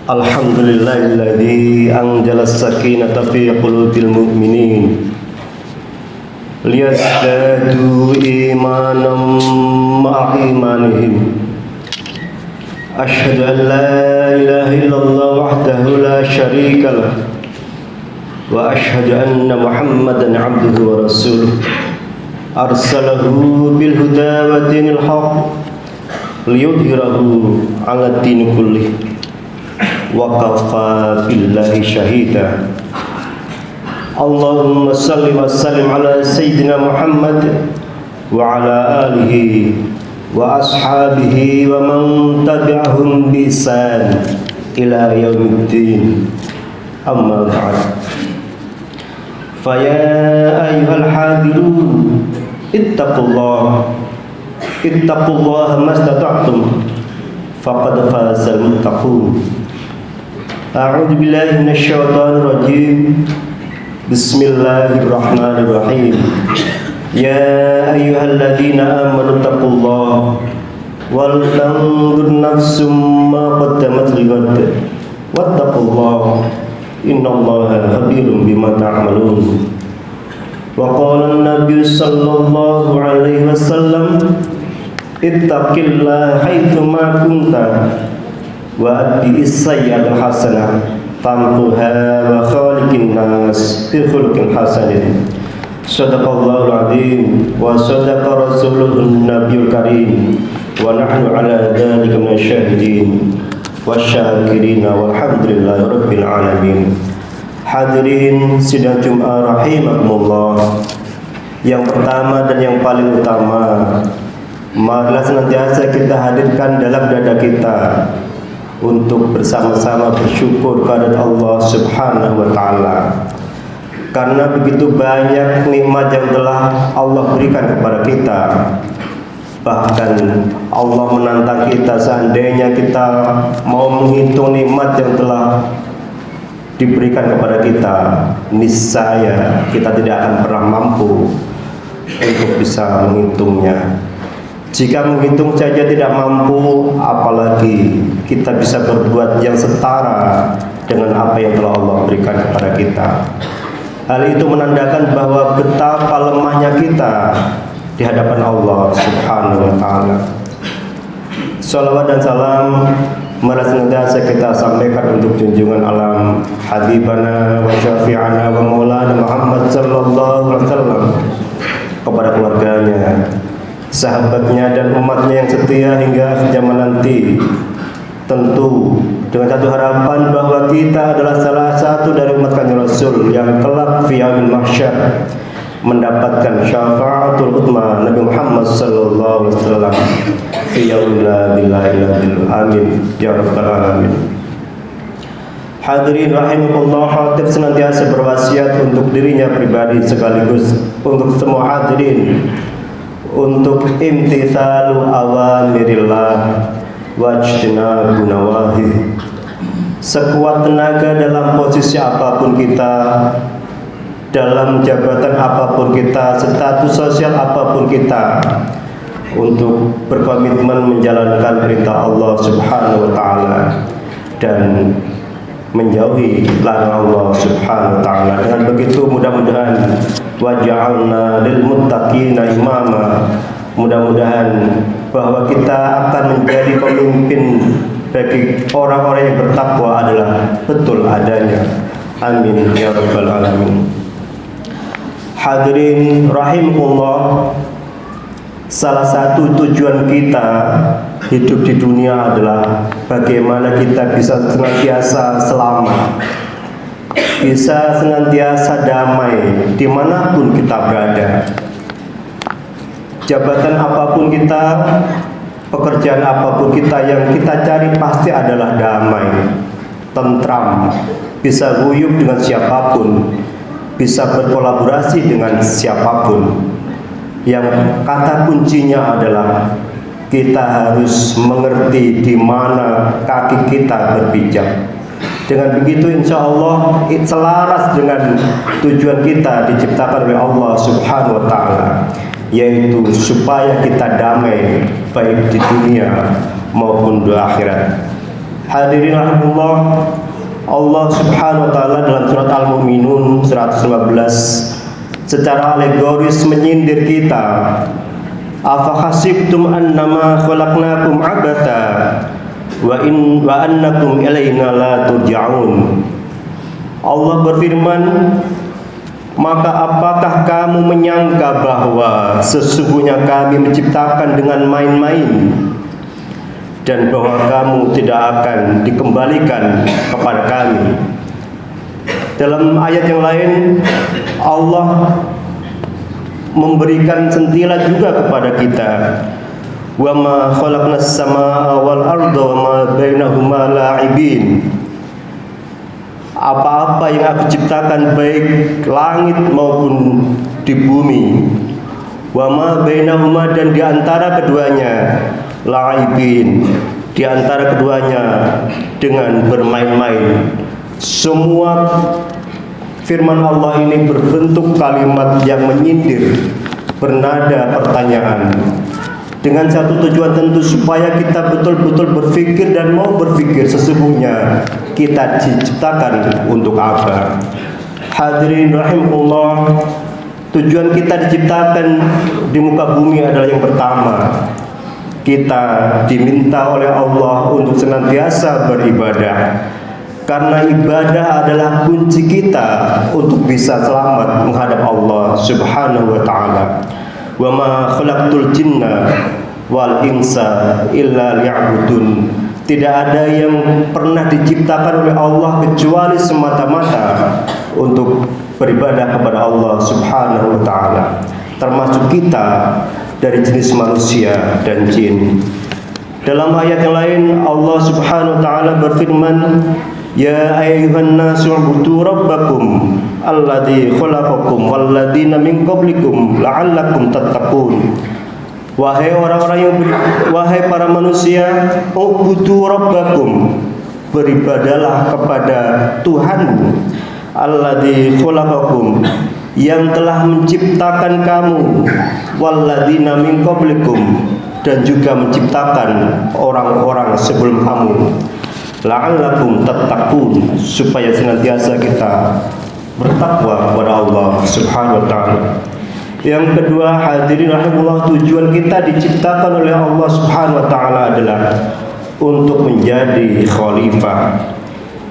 Alhamdulillahilladzi anzala as-sakinata fi qulubil mu'minin liyazdadu imanan ma'a imanihim. Asyhadu an la ilaha illallah wahdahu la syarika lah wa asyhadu anna Muhammadan abduhu wa rasuluh arsalahu bil huda wa dinil haqq liyudhhirahu 'ala dini kullih wa kafa billahi syahida. Allahumma salli wa sallim ala sayyidina Muhammad wa ala alihi wa ashabihi wa man tabi'ahum bi ihsan ila yaumiddin. Amma ba'd. Fa ya ayyuhal hadirun ittaqullaha mastata'tum faqad fazal muttaqun. A'udzu billahi minasyaitonir rajim. Bismillahirrahmanirrahim. Ya ayyuhalladzina amanu taqullaha wal tanzur nafsum ma qaddamat lighad wattaqullaha innallaha khabirum bima ta'malun. Wa qala an-nabiy sallallahu alaihi wasallam ittaqillaha haitsu ma kunta wa addi'is sayyi'atal hasanah tamhuha wa khaliqin nas bi khuluqin hasanin. Shadaqallahul azim wa sadaqa rasuluhun nabiyul karim wa nahnu ala dzalika minasyahidin wasyakirin walhamdulillahi rabbil alamin. Hadirin sidang Jumat rahimakumullah. Yang pertama dan yang paling utama, marilah senantiasa kita hadirkan dalam dada kita untuk bersama-sama bersyukur kepada Allah Subhanahu wa taala. Karena begitu banyak nikmat yang telah Allah berikan kepada kita. Bahkan Allah menantang kita, seandainya kita mau menghitung nikmat yang telah diberikan kepada kita, niscaya kita tidak akan pernah mampu untuk bisa menghitungnya. Jika menghitung saja tidak mampu, apalagi kita bisa berbuat yang setara dengan apa yang telah Allah berikan kepada kita. Hal itu menandakan bahwa betapa lemahnya kita di hadapan Allah Subhanahu wa taala. Shalawat dan salam marilah senantiasa kita sampaikan untuk junjungan alam habibana wa syafi'ana wa maulana Muhammad sallallahu alaihi wasallam, kepada keluarganya, sahabatnya dan umatnya yang setia hingga zaman nanti. Tentu dengan satu harapan bahwa kita adalah salah satu dari umat Kanjeng Rasul yang kelak fi yaumil mahsyar mendapatkan syafaatul utma Nabi Muhammad sallallahu alaihi wasallam fi yaumil la ilaha illa amin ya rabbal alamin. Hadirin rahimakumullah, khatib senantiasa berwasiat untuk dirinya pribadi sekaligus untuk semua hadirin untuk imtithalu awamirillah wajtinabu nawahi. Sekuat tenaga dalam posisi apapun kita, dalam jabatan apapun kita, status sosial apapun kita, untuk berkomitmen menjalankan perintah Allah Subhanahu wa taala dan menjauhi larangan Allah Subhanahu wa taala. Dengan begitu mudah-mudahan waj'alna lil muttaqina imama. Mudah-mudahan bahwa kita akan menjadi pemimpin bagi orang-orang yang bertakwa adalah betul adanya. Amin ya rabbal alamin. Hadirin rahimakumullah, salah satu tujuan kita hidup di dunia adalah bagaimana kita bisa senantiasa selamat, bisa senantiasa damai dimanapun kita berada. Jabatan apapun kita, pekerjaan apapun kita, yang kita cari pasti adalah damai, tentram, bisa guyup dengan siapapun, bisa berkolaborasi dengan siapapun. Yang kata kuncinya adalah kita harus mengerti di mana kaki kita berpijak. Dengan begitu insya Allah selaras dengan tujuan kita diciptakan oleh Allah Subhanahu wa taala, yaitu supaya kita damai baik di dunia maupun di akhirat. Hadirin rahimahullah, Allah Subhanahu wa taala dalam surat Al-Mu'minun 115 secara alegoris menyindir kita. Afa hasibtum annama khalaqnakum abatha wa annakum ilaina la turja'un. Allah berfirman, maka apakah kamu menyangka bahwa sesungguhnya kami menciptakan dengan main-main dan bahwa kamu tidak akan dikembalikan kepada kami? Dalam ayat yang lain Allah memberikan sentilan juga kepada kita, wa ma khalaqnas samaa wal arda wa ma bainahuma la'ibin. Apa-apa yang aku ciptakan baik langit maupun di bumi, wa ma bainahuma, dan di antara keduanya la'ibin, di antara keduanya dengan bermain-main. Semua firman Allah ini berbentuk kalimat yang menyindir, bernada pertanyaan, dengan satu tujuan tentu, supaya kita betul-betul berpikir dan mau berpikir sesungguhnya kita diciptakan untuk apa. Hadirin rahimahullah, tujuan kita diciptakan di muka bumi adalah yang pertama, kita diminta oleh Allah untuk senantiasa beribadah, karena ibadah adalah kunci kita untuk bisa selamat menghadap Allah Subhanahu wa taala. Wa ma khalaqtul jinna wal insa illa liya'budun. Tidak ada yang pernah diciptakan oleh Allah kecuali semata-mata untuk beribadah kepada Allah Subhanahu wa taala, termasuk kita dari jenis manusia dan jin. Dalam ayat yang lain Allah Subhanahu wa taala berfirman, ya ayyuhan nasu ubudu rabbakum alladzi khalaqakum walladzina min qablikum la'allakum tattaqun. Wahai para manusia, ubudu rabbakum, beribadalah kepada Tuhanmu, alladzi khalaqakum, yang telah menciptakan kamu, walladzina min qablikum, dan juga menciptakan orang-orang sebelum kamu, la'allakum tattaqun, supaya senantiasa kita bertakwa kepada Allah Subhanahu wa taala. Yang kedua, hadirin rahimahullah, tujuan kita diciptakan oleh Allah Subhanahu wa taala adalah untuk menjadi khalifah.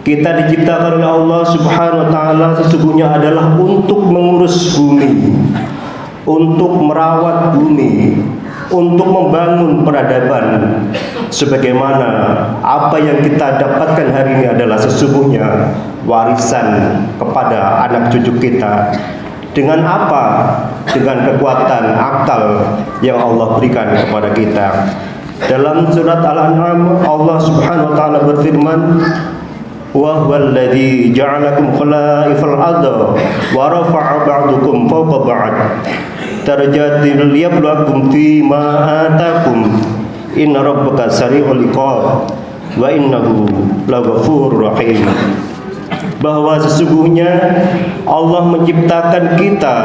Kita diciptakan oleh Allah Subhanahu wa taala sesungguhnya adalah untuk mengurus bumi, untuk merawat bumi, untuk membangun peradaban. Sebagaimana apa yang kita dapatkan hari ini adalah sesungguhnya warisan kepada anak cucu kita. Dengan apa? Dengan kekuatan akal yang Allah berikan kepada kita. Dalam surat Al-An'am Allah Subhanahu wa taala berfirman, wa huwal ladzi ja'alakum khala'ifal ardi wa rafa'a ba'dakum fawqa ba'd darajatin liyabluwakum fima atakum inna rabbaka sari'ul iqab wa innahu laghafurur rahim. Bahwa sesungguhnya Allah menciptakan kita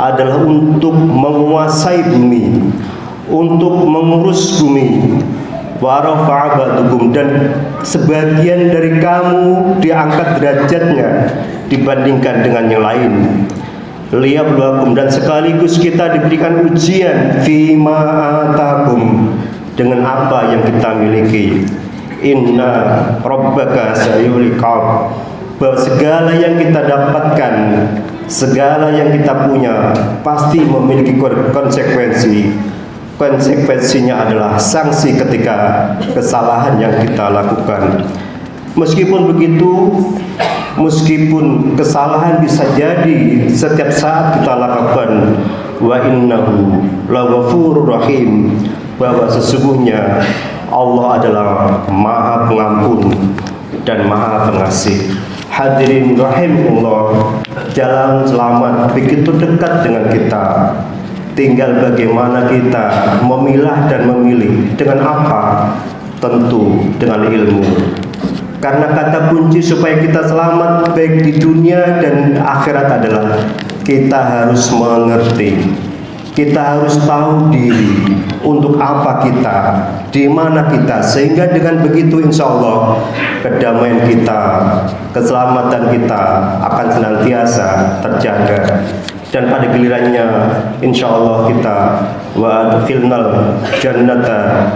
adalah untuk menguasai bumi, untuk mengurus bumi. Wa rafa'a ba'dakum, dan sebagian dari kamu diangkat derajatnya dibandingkan dengan yang lain. Liyabluwakum, dan sekaligus kita diberikan ujian fima atakum, dengan apa yang kita miliki. Inna rabbaka sari'ul iqab, bahwa segala yang kita dapatkan, segala yang kita punya pasti memiliki konsekuensi. Konsekuensinya adalah sanksi ketika kesalahan yang kita lakukan. Meskipun begitu, meskipun kesalahan bisa jadi setiap saat kita lakukan, wa innahu laghafurur rahim, bahwa sesungguhnya Allah adalah Maha Pengampun dan Maha Pengasih. Hadirin rahimullah, jalan selamat begitu dekat dengan kita. Tinggal bagaimana kita memilah dan memilih. Dengan apa? Tentu dengan ilmu. Karena kata kunci supaya kita selamat baik di dunia dan akhirat adalah kita harus mengerti. Kita harus tahu diri untuk apa kita di mana kita, sehingga dengan begitu insya Allah kedamaian kita, keselamatan kita akan senantiasa terjaga. Dan pada gilirannya insya Allah kita wa adkhilnal jannata